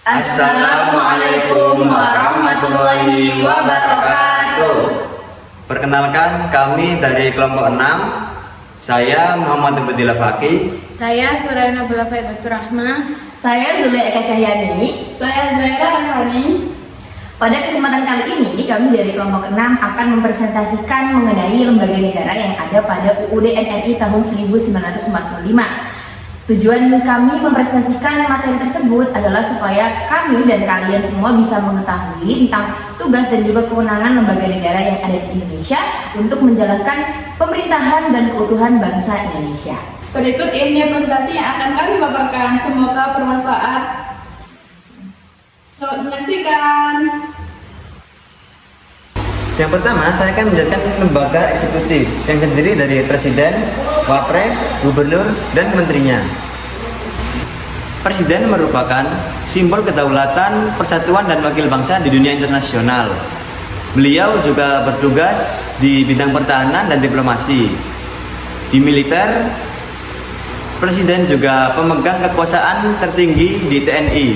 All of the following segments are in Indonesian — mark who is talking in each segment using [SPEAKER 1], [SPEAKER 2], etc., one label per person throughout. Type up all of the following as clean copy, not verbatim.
[SPEAKER 1] Assalamualaikum warahmatullahi wabarakatuh.
[SPEAKER 2] Perkenalkan, kami dari kelompok 6. Saya Muhammad Ubedillah Faki.
[SPEAKER 3] Saya Surayana Nabila Faidatur Rahma.
[SPEAKER 1] Saya Zulia Eka Cahyani.
[SPEAKER 3] Saya Zaira Rahmani.
[SPEAKER 1] Pada kesempatan kali ini, kami dari kelompok 6 akan mempresentasikan mengenai lembaga negara yang ada pada UUD NRI tahun 1945. Tujuan kami mempresentasikan materi tersebut adalah supaya kami dan kalian semua bisa mengetahui tentang tugas dan juga kewenangan lembaga negara yang ada di Indonesia untuk menjalankan pemerintahan dan keutuhan bangsa Indonesia.
[SPEAKER 3] Berikut ini presentasi yang akan kami paparkan. Semoga bermanfaat. Selamat menyaksikan.
[SPEAKER 2] Yang pertama, saya akan menjelaskan lembaga eksekutif yang terdiri dari presiden, wapres, gubernur, dan menterinya. Presiden merupakan simbol kedaulatan, persatuan, dan wakil bangsa di dunia internasional. Beliau juga bertugas di bidang pertahanan dan diplomasi. Di militer, presiden juga pemegang kekuasaan tertinggi di TNI.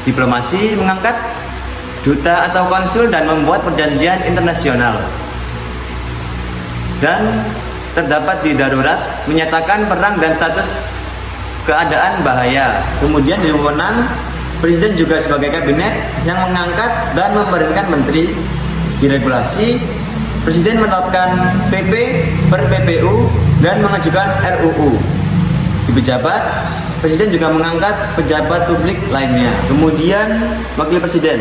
[SPEAKER 2] Diplomasi mengangkat duta atau konsul dan membuat perjanjian internasional. Dan terdapat di darurat, menyatakan perang dan status keadaan bahaya. Kemudian di wewenang, presiden juga sebagai kabinet yang mengangkat dan memerintahkan menteri. Di regulasi, presiden menetapkan PP per PPU dan mengajukan RUU. Di pejabat, presiden juga mengangkat pejabat publik lainnya. Kemudian wakil presiden.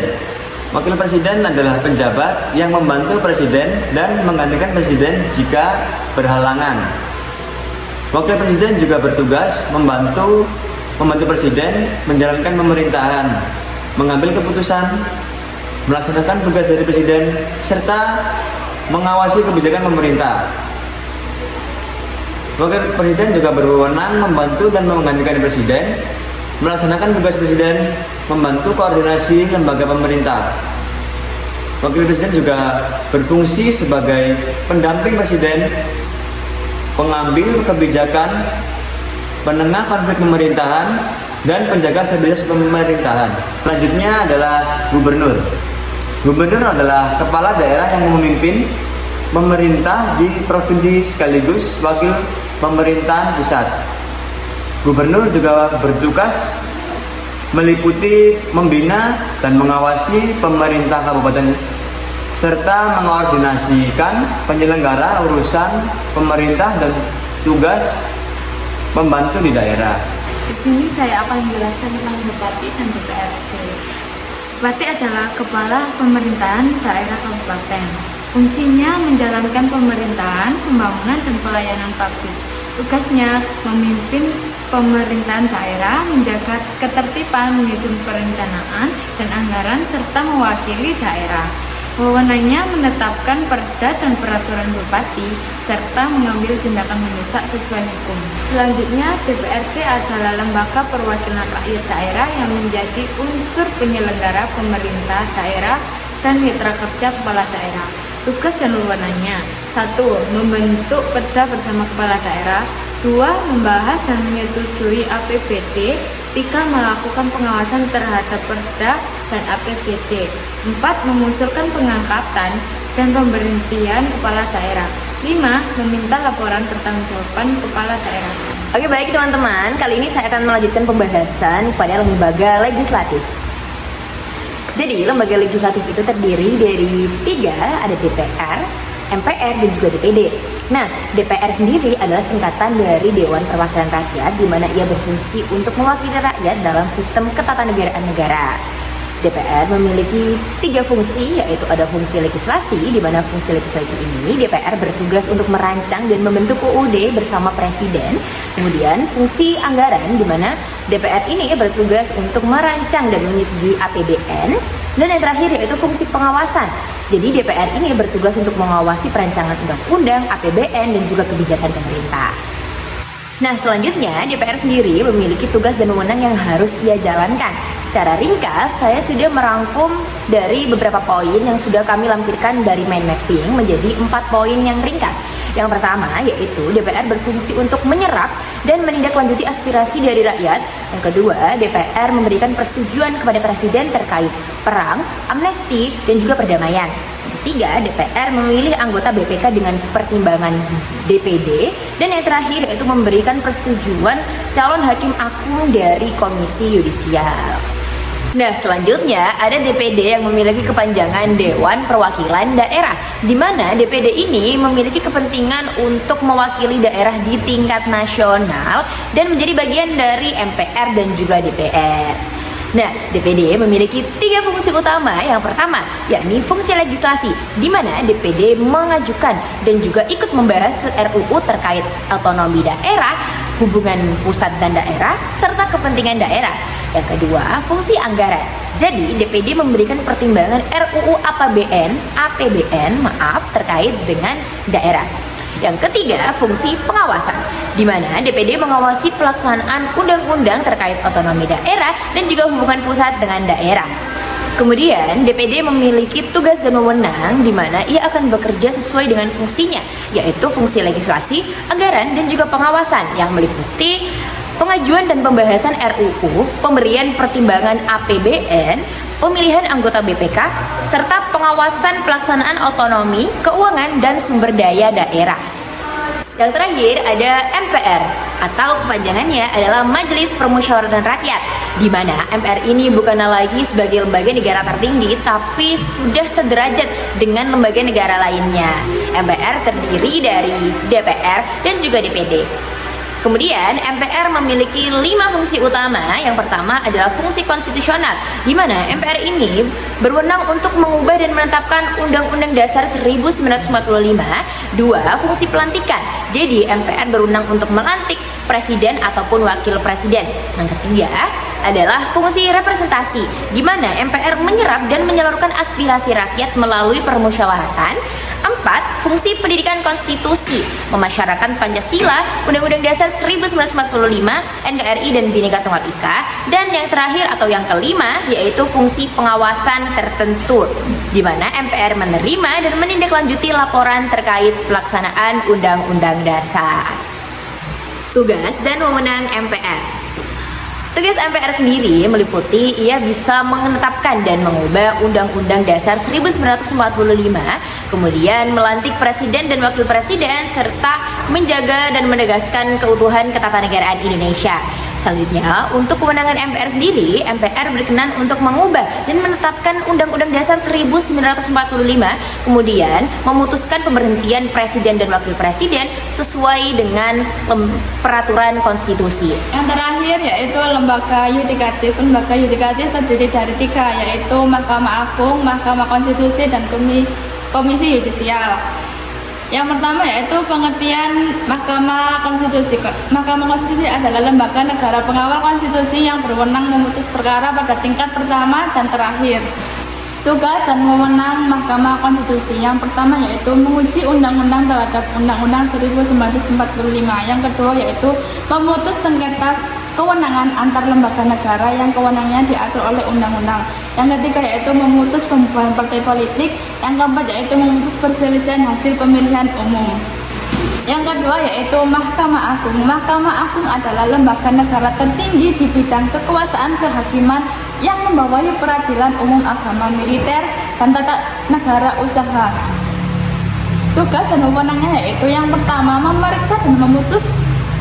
[SPEAKER 2] Wakil presiden adalah penjabat yang membantu presiden dan menggantikan presiden jika berhalangan. Wakil presiden juga bertugas membantu presiden menjalankan pemerintahan, mengambil keputusan, melaksanakan tugas dari presiden, serta mengawasi kebijakan pemerintah. Wakil presiden juga berwenang membantu dan menggantikan presiden, melaksanakan tugas presiden, membantu koordinasi lembaga pemerintah. Wakil presiden juga berfungsi sebagai pendamping presiden, pengambil kebijakan, penengah konflik pemerintahan, dan penjaga stabilitas pemerintahan. Selanjutnya adalah gubernur. Gubernur adalah kepala daerah yang memimpin pemerintah di provinsi sekaligus wakil pemerintahan pusat. Gubernur juga bertugas meliputi membina dan mengawasi pemerintah kabupaten serta mengoordinasikan penyelenggara urusan pemerintah dan tugas membantu di daerah.
[SPEAKER 3] Di sini saya akan menjelaskan tentang Bupati dan DPRD. Bupati adalah kepala pemerintahan daerah kabupaten. Fungsinya menjalankan pemerintahan, pembangunan, dan pelayanan publik. Tugasnya memimpin pemerintahan daerah, menjaga ketertiban, menyusun perencanaan dan anggaran, serta mewakili daerah. Wewenangnya menetapkan perda dan peraturan bupati, serta mengambil tindakan mendesak sesuai hukum. Selanjutnya, DPRD adalah lembaga perwakilan rakyat daerah yang menjadi unsur penyelenggara pemerintah daerah dan mitra kerja kepala daerah. Tugas dan wewenangnya: 1. Membentuk perda bersama kepala daerah. 2. Membahas dan menyetujui APBD. 3. Melakukan pengawasan terhadap perda dan APBD. 4. Mengusulkan pengangkatan dan pemberhentian kepala daerah. 5. Meminta laporan pertanggungjawaban kepala daerah.
[SPEAKER 1] Oke, baik teman-teman, kali ini saya akan melanjutkan pembahasan pada lembaga legislatif. Jadi, lembaga legislatif itu terdiri dari 3, ada DPR, MPR, dan juga DPD. Nah, DPR sendiri adalah singkatan dari Dewan Perwakilan Rakyat, di mana ia berfungsi untuk mewakili rakyat dalam sistem ketatanegaraan negara. DPR memiliki 3 fungsi, yaitu ada fungsi legislasi, di mana fungsi legislatif ini DPR bertugas untuk merancang dan membentuk UUD bersama Presiden. Kemudian fungsi anggaran, di mana DPR ini bertugas untuk merancang dan menyetujui APBN. Dan yang terakhir yaitu fungsi pengawasan. Jadi DPR ini bertugas untuk mengawasi perancangan undang-undang, APBN, dan juga kebijakan pemerintah. Nah, selanjutnya DPR sendiri memiliki tugas dan wewenang yang harus ia jalankan. Secara ringkas, saya sudah merangkum dari beberapa poin yang sudah kami lampirkan dari mind mapping menjadi 4 poin yang ringkas. Yang pertama yaitu DPR berfungsi untuk menyerap dan menindaklanjuti aspirasi dari rakyat. Yang kedua, DPR memberikan persetujuan kepada Presiden terkait perang, amnesti, dan juga perdamaian. Yang ketiga, DPR memilih anggota BPK dengan pertimbangan DPD. Dan yang terakhir yaitu memberikan persetujuan calon hakim agung dari Komisi Yudisial. Nah, selanjutnya ada DPD yang memiliki kepanjangan Dewan Perwakilan Daerah, di mana DPD ini memiliki kepentingan untuk mewakili daerah di tingkat nasional dan menjadi bagian dari MPR dan juga DPR. Nah, DPD memiliki 3 fungsi utama. Yang pertama, yakni fungsi legislasi, di mana DPD mengajukan dan juga ikut membahas RUU terkait otonomi daerah, hubungan pusat dan daerah, serta kepentingan daerah. Yang kedua, fungsi anggaran. Jadi, DPD memberikan pertimbangan RUU APBN terkait dengan daerah. Yang ketiga, fungsi pengawasan, di mana DPD mengawasi pelaksanaan undang-undang terkait otonomi daerah dan juga hubungan pusat dengan daerah. Kemudian, DPD memiliki tugas dan wewenang di mana ia akan bekerja sesuai dengan fungsinya, yaitu fungsi legislasi, anggaran, dan juga pengawasan yang meliputi pengajuan dan pembahasan RUU, pemberian pertimbangan APBN, pemilihan anggota BPK, serta pengawasan pelaksanaan otonomi, keuangan, dan sumber daya daerah. Yang terakhir ada MPR atau kepanjangannya adalah Majelis Permusyawaratan Rakyat, di mana MPR ini bukanlah lagi sebagai lembaga negara tertinggi tapi sudah sederajat dengan lembaga negara lainnya. MPR terdiri dari DPR dan juga DPD. Kemudian MPR memiliki 5 fungsi utama. Yang pertama adalah fungsi konstitusional, di mana MPR ini berwenang untuk mengubah dan menetapkan Undang-Undang Dasar 1945. 2. Fungsi pelantikan. Jadi MPR berwenang untuk melantik presiden ataupun wakil presiden. Yang ketiga adalah fungsi representasi, di mana MPR menyerap dan menyalurkan aspirasi rakyat melalui permusyawaratan. 4. Fungsi pendidikan konstitusi, memasyarakatkan Pancasila, Undang-Undang Dasar 1945, NKRI, dan Bhinneka Tunggal Ika. Dan yang terakhir atau yang kelima yaitu fungsi pengawasan tertentu, di mana MPR menerima dan menindaklanjuti laporan terkait pelaksanaan Undang-Undang Dasar. Tugas dan wewenang MPR. Tugas MPR sendiri meliputi ia bisa menetapkan dan mengubah Undang-Undang Dasar 1945, kemudian melantik presiden dan wakil presiden, serta menjaga dan menegaskan keutuhan ketatanegaraan Indonesia. Selanjutnya, untuk kewenangan MPR sendiri, MPR berkenan untuk mengubah dan menetapkan Undang-Undang Dasar 1945, kemudian memutuskan pemberhentian presiden dan wakil presiden sesuai dengan peraturan konstitusi.
[SPEAKER 3] Yang terakhir yaitu lembaga yudikatif. Lembaga yudikatif terdiri dari 3, yaitu Mahkamah Agung, Mahkamah Konstitusi, dan Komisi Yudisial. Yang pertama yaitu pengertian Mahkamah Konstitusi. Mahkamah Konstitusi adalah lembaga negara pengawal konstitusi yang berwenang memutus perkara pada tingkat pertama dan terakhir. Tugas dan wewenang Mahkamah Konstitusi. Yang pertama yaitu menguji undang-undang terhadap Undang-Undang 1945. Yang kedua yaitu memutus sengketa kewenangan antar lembaga negara yang kewenangannya diatur oleh undang-undang. Yang ketiga yaitu memutus pembubaran partai politik. Yang keempat yaitu memutus perselisihan hasil pemilihan umum. Yang kedua yaitu Mahkamah Agung. Mahkamah Agung adalah lembaga negara tertinggi di bidang kekuasaan kehakiman yang membawahi peradilan umum, agama, militer, dan tata negara usaha. Tugas dan wewenangnya yaitu yang pertama memeriksa dan memutus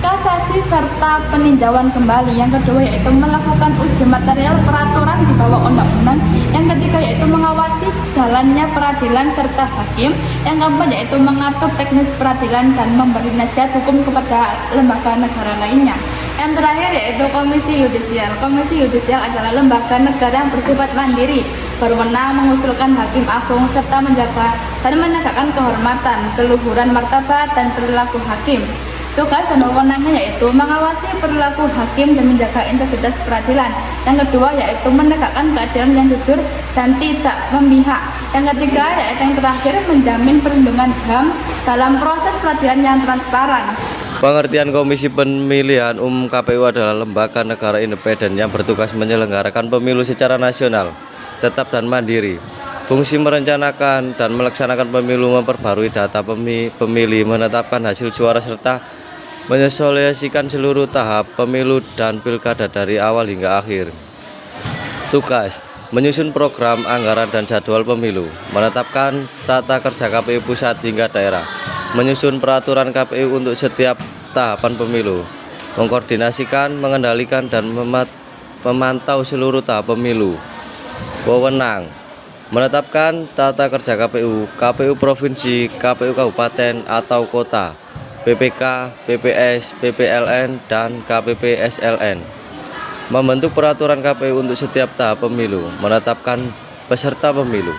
[SPEAKER 3] kasasi serta peninjauan kembali. Yang kedua yaitu melakukan uji material peraturan di bawah undang-undang. Yang ketiga yaitu mengawasi jalannya peradilan serta hakim. Yang keempat yaitu mengatur teknis peradilan dan memberi nasihat hukum kepada lembaga negara lainnya. Yang terakhir yaitu Komisi Yudisial. Komisi Yudisial adalah lembaga negara yang bersifat mandiri, berwenang mengusulkan hakim agung serta menjaga dan menegakkan kehormatan, keluhuran martabat, dan perilaku hakim. Tugas dan wewenangnya yaitu mengawasi perilaku hakim dan menjaga integritas peradilan. Yang kedua yaitu menegakkan keadilan yang jujur dan tidak memihak. Yang ketiga yaitu yang terakhir menjamin perlindungan HAM dalam proses peradilan yang transparan.
[SPEAKER 4] Pengertian Komisi Pemilihan Umum KPU adalah lembaga negara independen yang bertugas menyelenggarakan pemilu secara nasional, tetap dan mandiri. Fungsi merencanakan dan melaksanakan pemilu, memperbarui data pemilih, menetapkan hasil suara serta menyesuaikan seluruh tahap pemilu dan pilkada dari awal hingga akhir. Tugas: menyusun program, anggaran, dan jadwal pemilu, menetapkan tata kerja KPU pusat hingga daerah, menyusun peraturan KPU untuk setiap tahapan pemilu, mengkoordinasikan, mengendalikan, dan memantau seluruh tahap pemilu. Wewenang: menetapkan tata kerja KPU, KPU provinsi, KPU kabupaten atau kota, PPK, PPS, PPLN, dan KPPSLN. Membentuk peraturan KPU untuk setiap tahap pemilu, menetapkan peserta pemilu,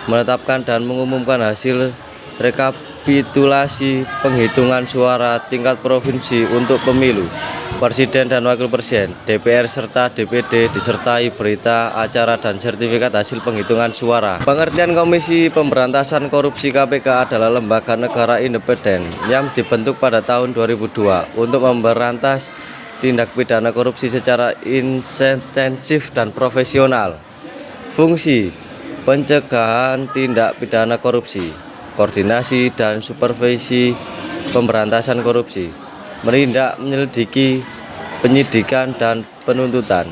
[SPEAKER 4] menetapkan dan mengumumkan hasil rekapitulasi penghitungan suara tingkat provinsi untuk pemilu presiden dan wakil presiden, DPR serta DPD, disertai berita acara dan sertifikat hasil penghitungan suara. Pengertian Komisi Pemberantasan Korupsi KPK adalah lembaga negara independen yang dibentuk pada tahun 2002 untuk memberantas tindak pidana korupsi secara intensif dan profesional. Fungsi: pencegahan tindak pidana korupsi, koordinasi dan supervisi pemberantasan korupsi, menindak menyelidiki penyidikan dan penuntutan,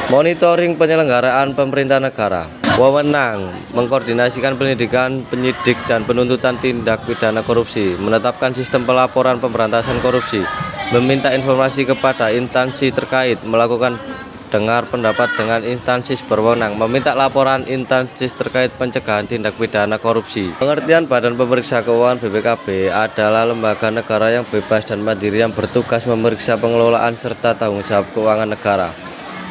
[SPEAKER 4] monitoring penyelenggaraan pemerintah negara. Wewenang: mengkoordinasikan penyelidikan, penyidik, dan penuntutan tindak pidana korupsi, menetapkan sistem pelaporan pemberantasan korupsi, meminta informasi kepada instansi terkait, melakukan dengar pendapat dengan instansi berwenang, meminta laporan instansi terkait pencegahan tindak pidana korupsi. Pengertian Badan Pemeriksa Keuangan BPKB adalah lembaga negara yang bebas dan mandiri yang bertugas memeriksa pengelolaan serta tanggung jawab keuangan negara.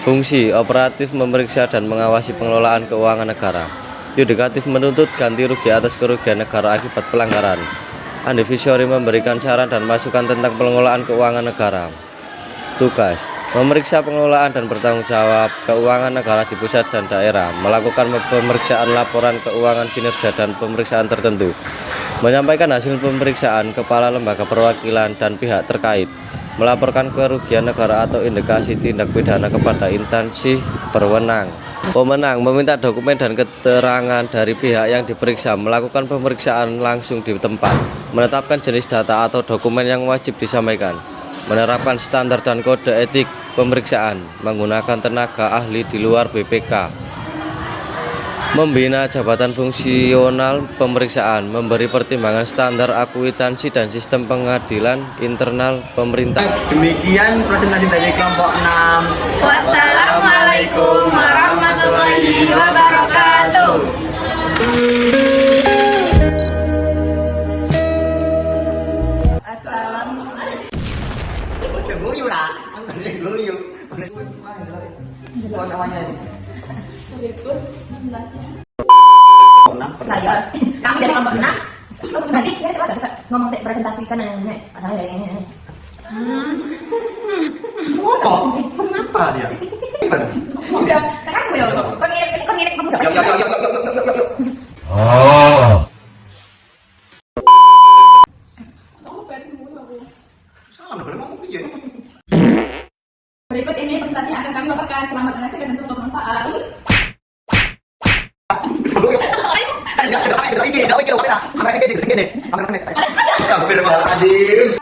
[SPEAKER 4] Fungsi: operatif, memeriksa dan mengawasi pengelolaan keuangan negara. Yudikatif: menuntut ganti rugi atas kerugian negara akibat pelanggaran. Advisory: memberikan saran dan masukan tentang pengelolaan keuangan negara. Tugas: memeriksa pengelolaan dan bertanggung jawab keuangan negara di pusat dan daerah, melakukan pemeriksaan laporan keuangan kinerja dan pemeriksaan tertentu, menyampaikan hasil pemeriksaan kepala lembaga perwakilan dan pihak terkait, melaporkan kerugian negara atau indikasi tindak pidana kepada instansi berwenang. Pemenang: meminta dokumen dan keterangan dari pihak yang diperiksa, melakukan pemeriksaan langsung di tempat, menetapkan jenis data atau dokumen yang wajib disampaikan, menerapkan standar dan kode etik pemeriksaan, menggunakan tenaga ahli di luar BPK, membina jabatan fungsional pemeriksaan, memberi pertimbangan standar akuitansi dan sistem pengadilan internal pemerintah.
[SPEAKER 2] Demikian presentasi dari kelompok 6.
[SPEAKER 1] Wassalamualaikum warahmatullahi wabarakatuh. Saya, kami dari kelompok 6. Berarti ya saya agak suka ngomong presentasikan asalnya dari ini.
[SPEAKER 2] Kenapa dia?
[SPEAKER 1] Udah, sekarang gue kok ngirik kamu. Berikut ini presentasi yang akan kami paparkan. Selamat menyaksikan dan semoga bermanfaat.
[SPEAKER 2] Ini